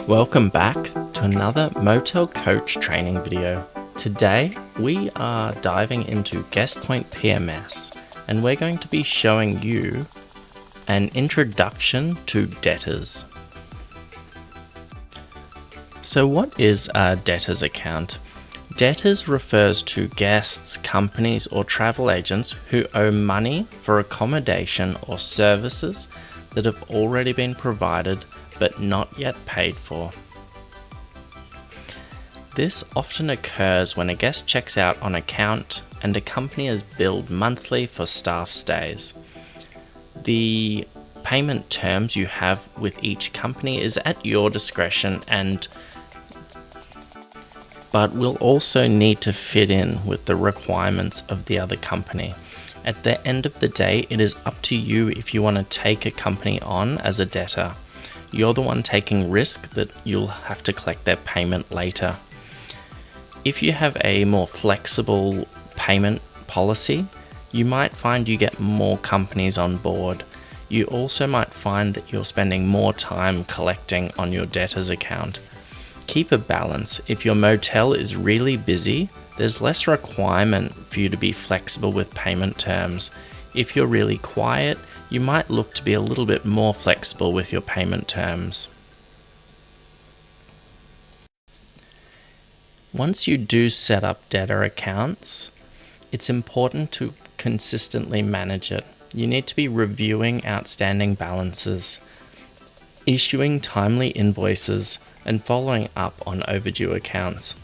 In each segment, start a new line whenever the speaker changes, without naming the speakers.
Welcome back to another Motel Coach training video. Today we are diving into GuestPoint PMS and we're going to be showing you an introduction to Debtors. So what is a Debtors account? Debtors refers to guests, companies or travel agents who owe money for accommodation or services that have already been provided but not yet paid for. This often occurs when a guest checks out on account and a company is billed monthly for staff stays. The payment terms you have with each company is at your discretion but will also need to fit in with the requirements of the other company. At the end of the day, it is up to you if you want to take a company on as a debtor. You're the one taking risk that you'll have to collect their payment later. If you have a more flexible payment policy, you might find you get more companies on board. You also might find that you're spending more time collecting on your debtors account. Keep a balance. If your motel is really busy, there's less requirement for you to be flexible with payment terms. If you're really quiet, you might look to be a little bit more flexible with your payment terms. Once you do set up debtor accounts, it's important to consistently manage it. You need to be reviewing outstanding balances, issuing timely invoices, and following up on overdue accounts.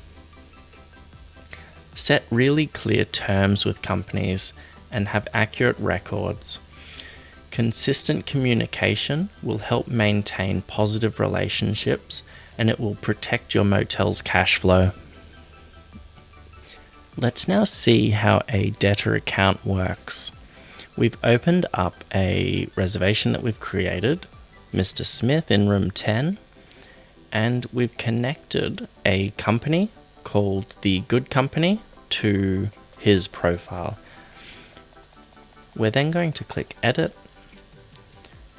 Set really clear terms with companies and have accurate records. Consistent communication will help maintain positive relationships and it will protect your motel's cash flow. Let's now see how a debtor account works. We've opened up a reservation that we've created, Mr. Smith in room 10, and we've connected a company called the Good Company to his profile. We're then going to click Edit.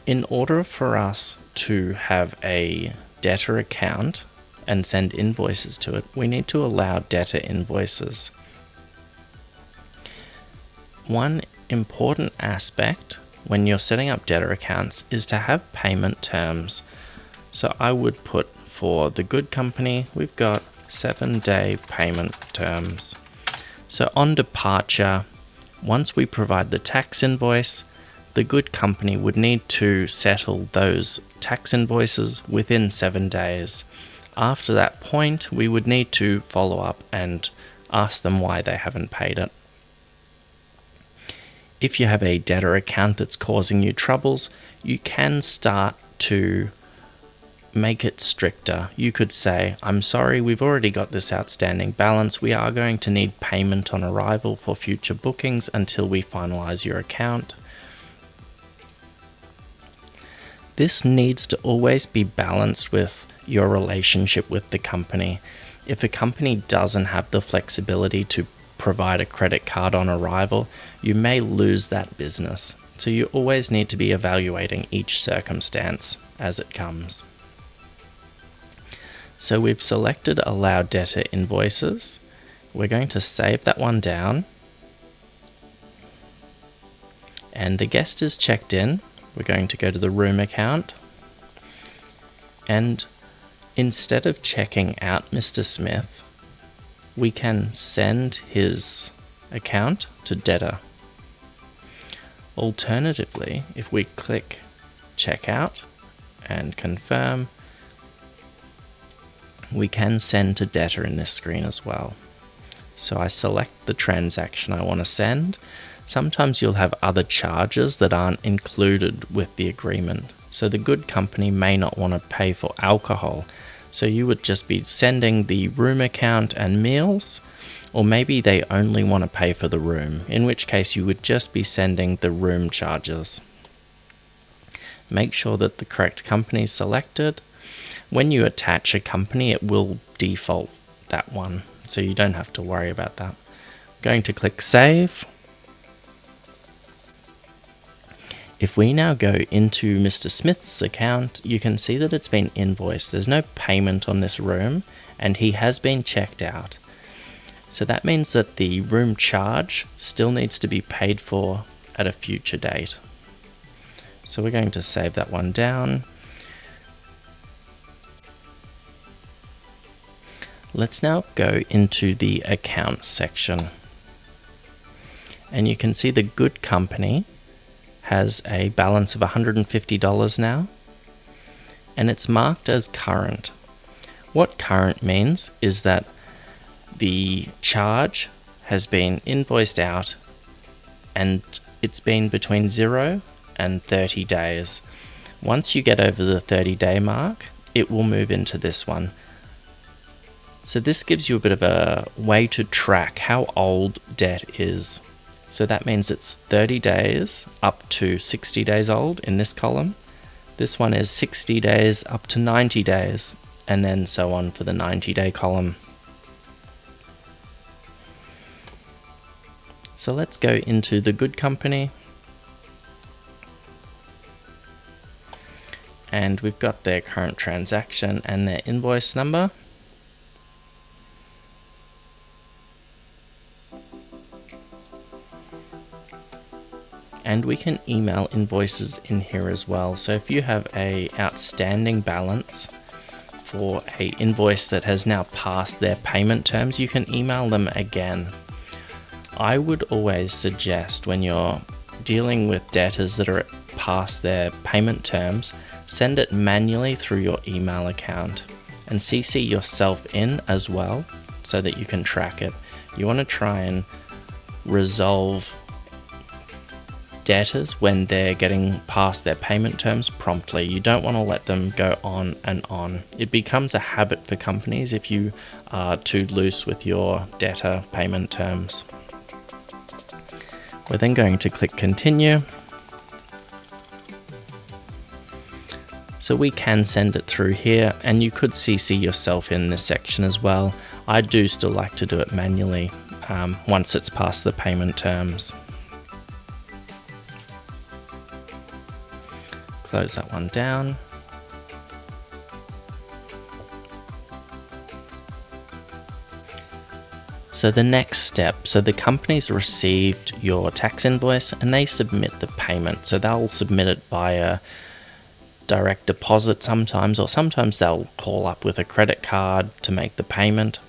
In order for us to have a debtor account and send invoices to it, we need to allow Debtor Invoices. One important aspect when you're setting up debtor accounts is to have payment terms. So I would put for the Good Company, we've got 7-day payment terms. So on departure, once we provide the tax invoice, the Good Company would need to settle those tax invoices within 7 days. After that point, we would need to follow up and ask them why they haven't paid it. If you have a debtor account that's causing you troubles, you can start to make it stricter. You could say, I'm sorry, we've already got this outstanding balance. We are going to need payment on arrival for future bookings until we finalize your account. This needs to always be balanced with your relationship with the company. If a company doesn't have the flexibility to provide a credit card on arrival, you may lose that business. So you always need to be evaluating each circumstance as it comes. So we've selected Allow Debtor Invoices. We're going to save that one down. And the guest is checked in. We're going to go to the room account, and instead of checking out Mr. Smith, we can send his account to debtor. Alternatively, if we click checkout and confirm, we can send to debtor in this screen as well. So I select the transaction I want to send. Sometimes you'll have other charges that aren't included with the agreement. So the Good Company may not want to pay for alcohol. So you would just be sending the room account and meals, or maybe they only want to pay for the room, in which case you would just be sending the room charges. Make sure that the correct company is selected. When you attach a company, it will default that one, so you don't have to worry about that. I'm going to click Save. If we now go into Mr. Smith's account, you can see that it's been invoiced. There's no payment on this room, and he has been checked out. So that means that the room charge still needs to be paid for at a future date. So we're going to save that one down. Let's now go into the accounts section. And you can see the good company has a balance of $150 now, and it's marked as current. What current means is that the charge has been invoiced out and it's been between 0 and 30 days. Once you get over the 30-day mark, it will move into this one. So this gives you a bit of a way to track how old debt is. So that means it's 30 days up to 60 days old in this column. This one is 60 days up to 90 days, and then so on for the 90-day column. So let's go into the good company. And we've got their current transaction and their invoice number. And we can email invoices in here as well. So if you have a outstanding balance for a invoice that has now passed their payment terms, you can email them again. I would always suggest when you're dealing with debtors that are past their payment terms, send it manually through your email account and CC yourself in as well so that you can track it. You want to try and resolve debtors when they're getting past their payment terms promptly. You don't want to let them go on and on. It becomes a habit for companies if you are too loose with your debtor payment terms. We're then going to click continue. So we can send it through here, and you could CC yourself in this section as well. I do still like to do it manually once it's past the payment terms. Close that one down. So the next step, so the company's received your tax invoice and they submit the payment. So they'll submit it via direct deposit sometimes, or sometimes they'll call up with a credit card to make the payment.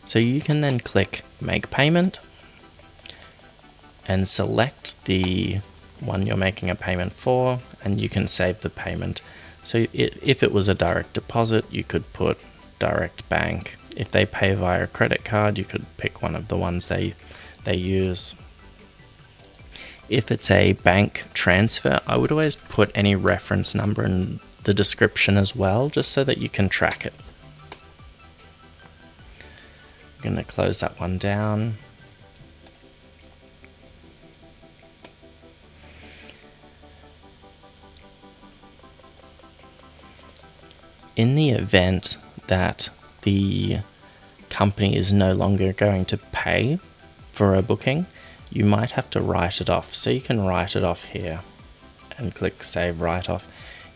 So you can then click make payment and select the one you're making a payment for, and you can save the payment. So if it was a direct deposit, you could put direct bank. If they pay via credit card, you could pick one of the ones they use. If it's a bank transfer, I would always put any reference number in the description as well, just so that you can track it. I'm going to close that one down. In the event that the company is no longer going to pay for a booking, you might have to write it off. So you can write it off here and click save write off.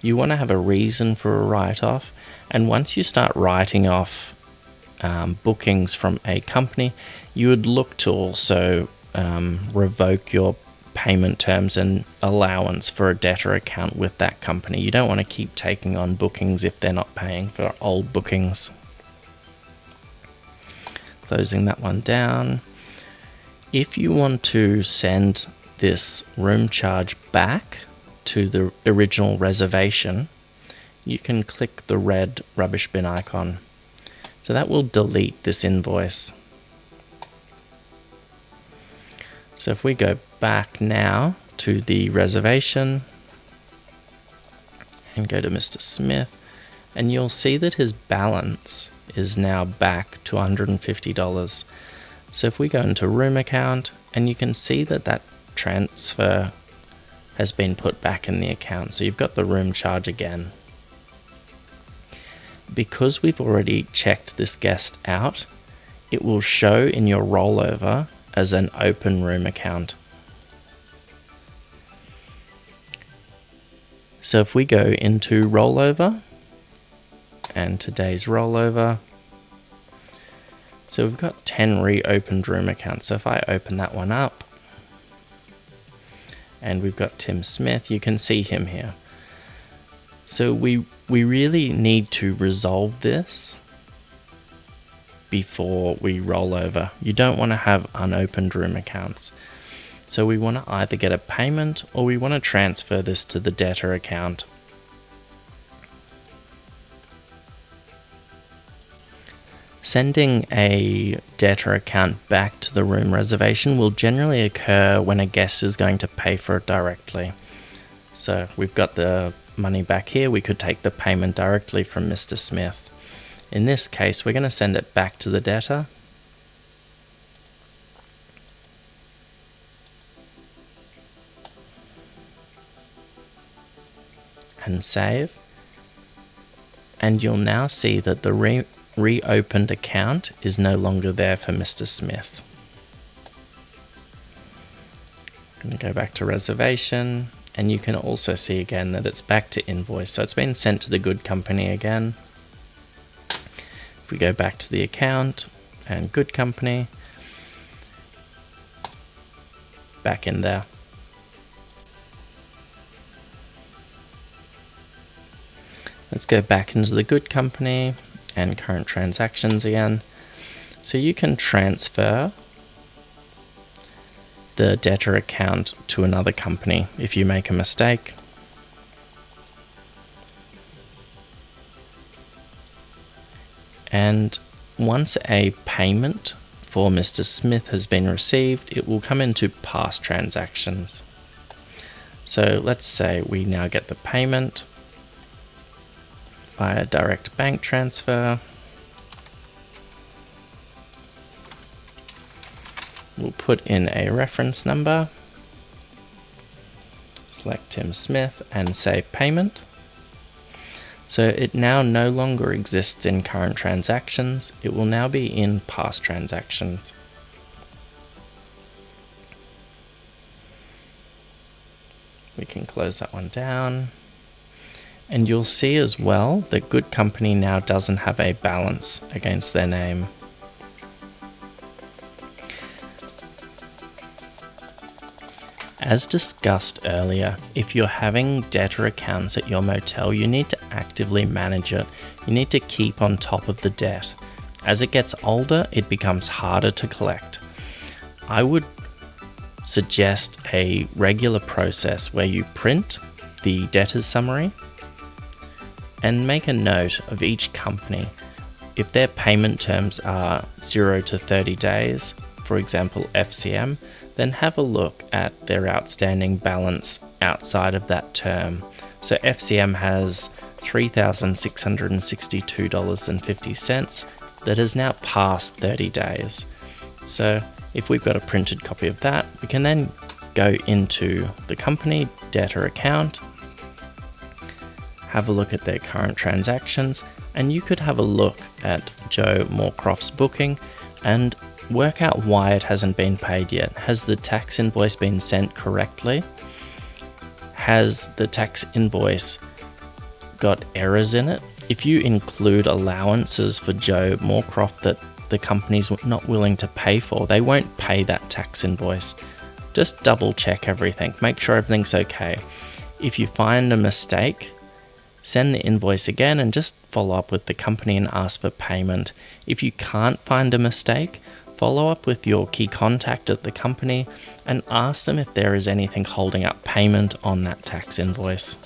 You want to have a reason for a write off, and once you start writing off bookings from a company, you would look to also revoke your payment terms and allowance for a debtor account with that company. You don't want to keep taking on bookings if they're not paying for old bookings. Closing that one down. If you want to send this room charge back to the original reservation, you can click the red rubbish bin icon. So that will delete this invoice. So if we go back now to the reservation and go to Mr. Smith, and you'll see that his balance is now back to $150. So if we go into room account, and you can see that that transfer has been put back in the account. So you've got the room charge again. Because we've already checked this guest out, it will show in your rollover as an open room account. So if we go into rollover and today's rollover, so we've got 10 reopened room accounts. So if I open that one up and we've got Tim Smith, you can see him here. So we really need to resolve this before we roll over. You don't want to have unopened room accounts. So we want to either get a payment or we want to transfer this to the debtor account. Sending a debtor account back to the room reservation will generally occur when a guest is going to pay for it directly. So we've got the money back here. We could take the payment directly from Mr. Smith. In this case, we're going to send it back to the debtor. And save. And you'll now see that the reopened account is no longer there for Mr. Smith. I'm going to go back to reservation, and you can also see again that it's back to invoice. So it's been sent to the good company again. If we go back to the account and good company, back in there. Let's go back into the good company and current transactions again. So you can transfer the debtor account to another company if you make a mistake. And once a payment for Mr. Smith has been received, it will come into past transactions. So let's say we now get the payment via direct bank transfer. We'll put in a reference number, select Tim Smith and save payment. So it now no longer exists in current transactions. It will now be in past transactions. We can close that one down. And you'll see as well that good company now doesn't have a balance against their name. As discussed earlier, if you're having debtor accounts at your motel, you need to actively manage it. You need to keep on top of the debt. As it gets older, it becomes harder to collect. I would suggest a regular process where you print the debtor's summary and make a note of each company. If their payment terms are 0 to 30 days, for example FCM, then have a look at their outstanding balance outside of that term. So FCM has $3,662.50 that is now past 30 days. So if we've got a printed copy of that, we can then go into the company debtor account, have a look at their current transactions, and you could have a look at Joe Moorcroft's booking and work out why it hasn't been paid yet. Has the tax invoice been sent correctly? Has the tax invoice got errors in it? If you include allowances for Joe Moorcroft that the company's not willing to pay for, they won't pay that tax invoice. Just double check everything, make sure everything's okay. If you find a mistake, send the invoice again and just follow up with the company and ask for payment. If you can't find a mistake, follow up with your key contact at the company and ask them if there is anything holding up payment on that tax invoice.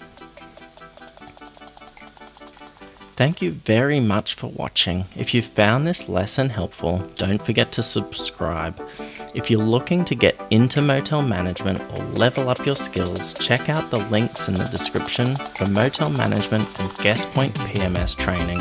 Thank you very much for watching. If you found this lesson helpful, don't forget to subscribe. If you're looking to get into motel management or level up your skills, check out the links in the description for motel management and GuestPoint PMS training.